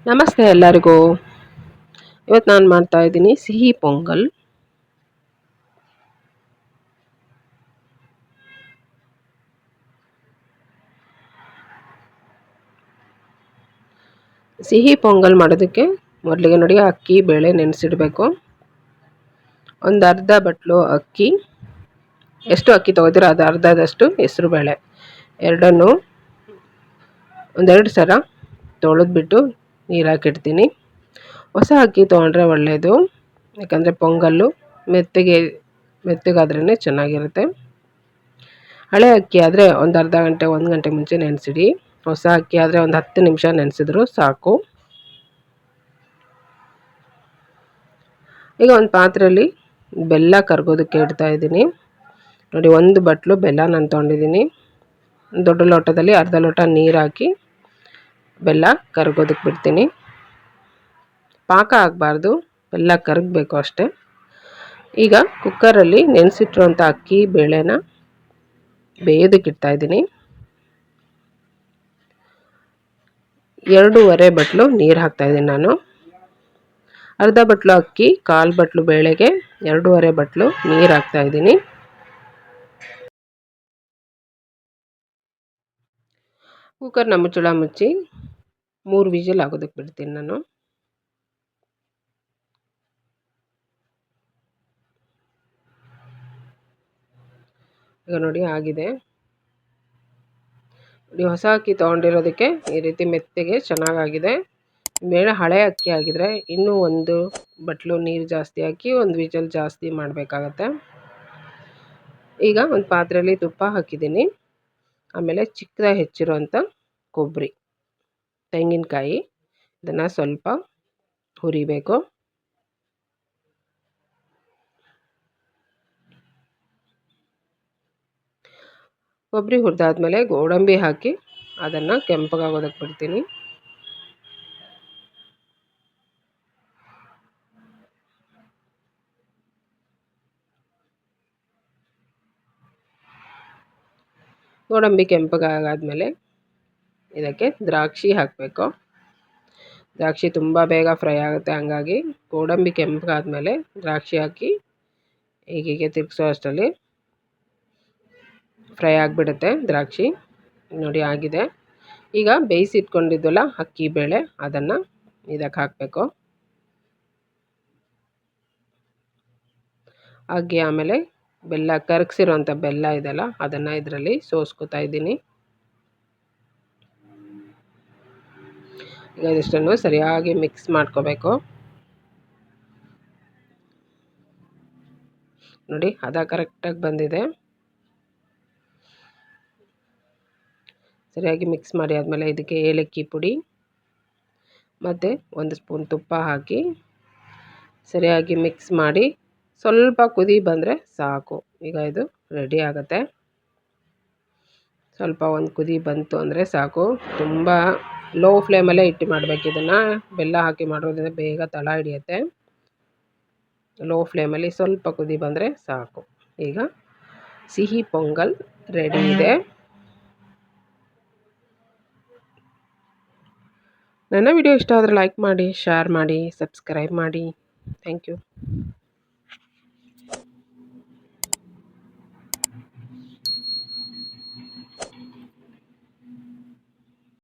ನಮಸ್ತೆ ಎಲ್ಲರಿಗೂ. ಇವತ್ತು ನಾನು ಮಾಡ್ತಾ ಇದ್ದೀನಿ ಸಿಹಿ ಪೊಂಗಲ್. ಸಿಹಿ ಪೊಂಗಲ್ ಮಾಡೋದಕ್ಕೆ ಮೊದಲಿಗೆ ನೋಡಿ ಅಕ್ಕಿ ಬೇಳೆ ನೆನೆಸಿಡಬೇಕು. ಒಂದು ಅರ್ಧ ಬಟ್ಲು ಅಕ್ಕಿ, ಎಷ್ಟು ಅಕ್ಕಿ ತೊಗೋತೀರೋ ಅದು ಅರ್ಧದಷ್ಟು ಹೆಸರು ಬೇಳೆ ಎರಡನ್ನು ಒಂದೆರಡು ಸಲ ತೊಳೆದ್ಬಿಟ್ಟು ನೀರು ಹಾಕಿಡ್ತೀನಿ. ಹೊಸ ಅಕ್ಕಿ ತೊಗೊಂಡ್ರೆ ಒಳ್ಳೆಯದು, ಯಾಕಂದರೆ ಪೊಂಗಲ್ಲು ಮೆತ್ತಗಾದ್ರೇ ಚೆನ್ನಾಗಿರುತ್ತೆ. ಹಳೆ ಅಕ್ಕಿ ಆದರೆ ಒಂದು ಅರ್ಧ ಗಂಟೆ 1 ಗಂಟೆ ಮುಂಚೆ ನೆನೆಸಿಡಿ. ಹೊಸ ಅಕ್ಕಿ ಆದರೆ ಒಂದು 10 ನಿಮಿಷ ನೆನೆಸಿದ್ರು ಸಾಕು. ಈಗ ಒಂದು ಪಾತ್ರೆಯಲ್ಲಿ ಬೆಲ್ಲ ಕರಗೋದಕ್ಕೆ ಇಡ್ತಾ ಇದ್ದೀನಿ. ನೋಡಿ, 1 ಬಟ್ಲು ಬೆಲ್ಲ ನಾನು ತೊಗೊಂಡಿದ್ದೀನಿ. ದೊಡ್ಡ ಲೋಟದಲ್ಲಿ ಅರ್ಧ ಲೋಟ ನೀರು ಹಾಕಿ ಬೆಲ್ಲ ಕರಗೋದಕ್ಕೆ ಬಿಡ್ತೀನಿ. ಪಾಕ ಆಗಬಾರ್ದು, ಬೆಲ್ಲ ಕರಗಬೇಕು ಅಷ್ಟೇ. ಈಗ ಕುಕ್ಕರಲ್ಲಿ ನೆನೆಸಿಟ್ಟಿರುವಂಥ ಅಕ್ಕಿ ಬೇಳೆನ ಬೇಯೋದಕ್ಕೆ ಇಡ್ತಾ ಇದ್ದೀನಿ. 2.5 ಬಟ್ಲು ನೀರು ಹಾಕ್ತಾಯಿದ್ದೀನಿ ನಾನು. ಅರ್ಧ ಬಟ್ಲು ಅಕ್ಕಿ, 1/4 ಬಟ್ಲು ಬೇಳೆಗೆ 2.5 ಬಟ್ಲು ನೀರು ಹಾಕ್ತಾಯಿದ್ದೀನಿ. ಕುಕ್ಕರ್ನ ಮುಚ್ಚಳ ಮುಚ್ಚಿ 3 ವಿಜಿಲ್ ಆಗೋದಕ್ಕೆ ಬಿಡ್ತೀನಿ ನಾನು. ಈಗ ನೋಡಿ ಆಗಿದೆ. ಹೊಸ ಅಕ್ಕಿ ತೊಗೊಂಡಿರೋದಕ್ಕೆ ಈ ರೀತಿ ಮೆತ್ತಗೆ ಚೆನ್ನಾಗಾಗಿದೆ. ಬೇಳೆ ಹಳೆ ಅಕ್ಕಿ ಆಗಿದ್ರೆ ಇನ್ನೂ 1 ಬಟ್ಲು ನೀರು ಜಾಸ್ತಿ ಹಾಕಿ 1 ವಿಜಲ್ ಜಾಸ್ತಿ ಮಾಡಬೇಕಾಗತ್ತೆ. ಈಗ ಒಂದು ಪಾತ್ರೆಯಲ್ಲಿ ತುಪ್ಪ ಹಾಕಿದ್ದೀನಿ. ಆಮೇಲೆ ಚಿಕ್ಕದಾಗಿ ಹೆಚ್ಚಿರುವಂಥ ಕೊಬ್ಬರಿ, ತೆಂಗಿನಕಾಯಿ, ಇದನ್ನು ಸ್ವಲ್ಪ ಹುರಿಬೇಕು. ಕೊಬ್ಬರಿ ಹುರಿದಾದ್ಮೇಲೆ ಗೋಡಂಬಿ ಹಾಕಿ ಅದನ್ನು ಕೆಂಪಗಾಗೋದಕ್ಕೆ ಬಿಡ್ತೀನಿ. ಗೋಡಂಬಿ ಕೆಂಪಗಾದ್ಮೇಲೆ ಇದಕ್ಕೆ ದ್ರಾಕ್ಷಿ ಹಾಕಬೇಕು. ದ್ರಾಕ್ಷಿ ತುಂಬ ಬೇಗ ಫ್ರೈ ಆಗುತ್ತೆ, ಹಂಗಾಗಿ ಗೋಡಂಬಿ ಕೆಂಪಗಾದ್ಮೇಲೆ ದ್ರಾಕ್ಷಿ ಹಾಕಿ ಹೀಗೆ ತಿರುಗಿಸೋ ಅಷ್ಟರಲ್ಲಿ ಫ್ರೈ ಆಗಿಬಿಡುತ್ತೆ ದ್ರಾಕ್ಷಿ. ನೋಡಿ ಆಗಿದೆ. ಈಗ ಬೇಯಿಸಿಟ್ಕೊಂಡಿದ್ವಲ್ಲ ಅಕ್ಕಿ ಬೇಳೆ, ಅದನ್ನು ಇದಕ್ಕೆ ಹಾಕಬೇಕು. ಹಾಗೆ ಆಮೇಲೆ ಬೆಲ್ಲ, ಕರಗಿಸಿರೋಂಥ ಬೆಲ್ಲ ಇದೆಲ್ಲ ಅದನ್ನು ಇದರಲ್ಲಿ ಸೋಸ್ಕೊತಾ ಇದ್ದೀನಿ. ಈಗ ಇದಿಷ್ಟನ್ನು ಸರಿಯಾಗಿ ಮಿಕ್ಸ್ ಮಾಡ್ಕೋಬೇಕು. ನೋಡಿ ಹದ ಕರೆಕ್ಟಾಗಿ ಬಂದಿದೆ. ಸರಿಯಾಗಿ ಮಿಕ್ಸ್ ಮಾಡಿ ಆದಮೇಲೆ ಇದಕ್ಕೆ ಏಲಕ್ಕಿ ಪುಡಿ ಮತ್ತು 1 ಸ್ಪೂನ್ ತುಪ್ಪ ಹಾಕಿ ಸರಿಯಾಗಿ ಮಿಕ್ಸ್ ಮಾಡಿ ಸ್ವಲ್ಪ ಕುದಿ ಬಂದರೆ ಸಾಕು. ಈಗ ಇದು ರೆಡಿ ಆಗುತ್ತೆ. ಸ್ವಲ್ಪ ಒಂದು ಕುದಿ ಬಂತು ಅಂದರೆ ಸಾಕು. ತುಂಬ ಲೋ ಫ್ಲೇಮಲ್ಲೇ ಇಟ್ಟು ಮಾಡಬೇಕು ಇದನ್ನು. ಬೆಲ್ಲ ಹಾಕಿ ಮಾಡೋದ್ರಿಂದ ಬೇಗ ತಳ ಹಿಡಿಯುತ್ತೆ. ಲೋ ಫ್ಲೇಮಲ್ಲಿ ಸ್ವಲ್ಪ ಕುದಿ ಬಂದರೆ ಸಾಕು. ಈಗ ಸಿಹಿ ಪೊಂಗಲ್ ರೆಡಿ ಇದೆ. ನನ್ನ ವಿಡಿಯೋ ಇಷ್ಟ ಆದರೆ ಲೈಕ್ ಮಾಡಿ, ಶೇರ್ ಮಾಡಿ, ಸಬ್ಸ್ಕ್ರೈಬ್ ಮಾಡಿ. Thank you.